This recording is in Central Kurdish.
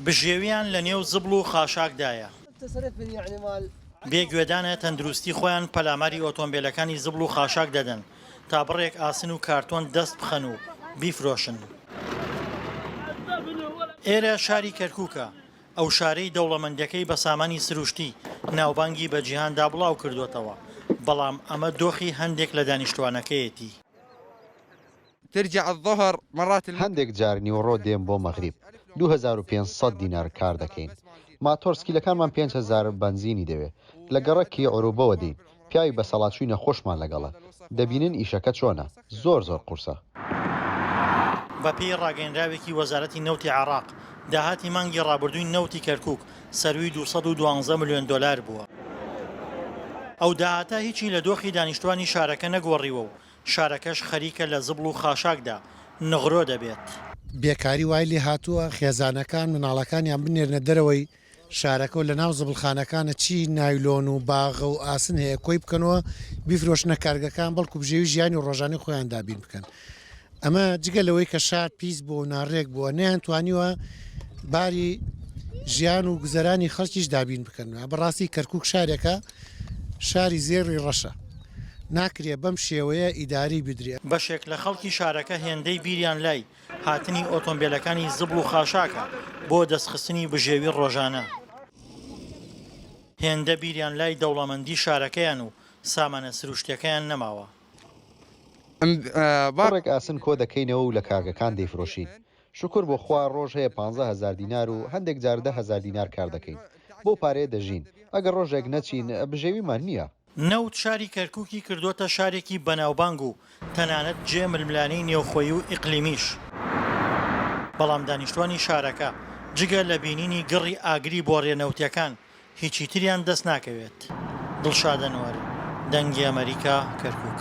بژێویان لە نێو زبڵ و خاشاکدایە. بێگوێدانە تەندروستی خۆیان پەلاماری ئۆتۆمبیلەکانی زبڵ و خاشاک دەدەن تا بڕێک ئاسن و کارتۆن دەست بخەن و بیفرۆشن. ئێرە شاری کەرکووکە، ئەو شارەی دەوڵەمەندەکەی بە سامانی سروشتی ناوبانگی بە جیهاندا بڵاو کردوێتەوە، بەڵام ئەمە دۆخی هەندێک لە دانیشتوانەکەیەتی. ترجع الظهر مرات هەندێک جار نیوەڕۆ دێم بۆ مەغریب 2500 دینار کار دەکەین. ماتۆرسکیلەکانمان 5000 بنزینی دەوێت لە گەڕەکی عروبەوە دین. پیاوی بە سەڵاتچووی نەخۆشمان لەگەڵە دەبینن ئیشەکە چۆنە زۆر قورسە. بە پێی ڕاگەیەنراوێکی وەزارەتی نەوتی عێراق داهاتی مانگی ڕابردووی نەوتی کەرکووک سەروی 212 ملیۆن دلار بووە. ئەو داهاتە هیچی لە دۆخی دانیشتوانی شارەکە نەگۆڕیوە و شارەکەش خەریکە لە زبڵ و خاشاکدا نغرۆ دەبێت. بێکاری وای لێ هاتووە خێزانەکان مناڵەکانیان بنێرنە دەرەوەی شارەکە و لە ناو زبڵخانەکانە چی نایلۆن و باغە و ئاسن هەیە کۆی بکەنەوە بیفرۆشنە کارگەکان بەڵکو بژێوی ژیانی و ڕۆژانی خۆیان دابین بکەن. ئەمە جگە لەوەی کە شار پیس بۆ ناڕێک بووە نەیانتوانیوە باری ژیان و گوزەرانی خەڵکیش دابین بکەن. بەڕاستی کەرکووک شارێکە شاری زێڕی ڕەشە ناکرێ بەم شێوەیە ئیداری بدرێ. بەشێک لە خەڵکی شارەکە هێندەی بیریان لای هاتنی ئۆتۆمبیلەکانی زبڵ و خاشاکە بۆ دەستخستنی بژێوی ڕۆژانە. هێندە بیریان لای دەوڵەمەندی شارەکەیان و سامانە سروشتیەکەیان نەماوە. بەڕێک ئاسن کۆ دەکەینەوە و لە کارگەکان دەیفرۆشین. شکر بۆ خوا ڕۆژ هەیە 15000 دینار و هەندێک جار 10000 دینار کار دەکەین. بۆ پارەیە دەژین. ئەگەر ڕۆژێک نەچین بژێویمان نییە. نەوت شاری کەرکووکی کردوتە شارێکی بەناوبانگ و تەنانەت جێ ململانەی نێوخۆیی و ئیقلیمیش. بەڵام دانیشتوانی شارەکە جگە لە بینینی گڕی ئاگری بۆ ڕێنەوتیەکان هیچی تریان دەست ناکەوێت. دڵشادەنوەر، دەنگی ئەمریکا، کەرکووک.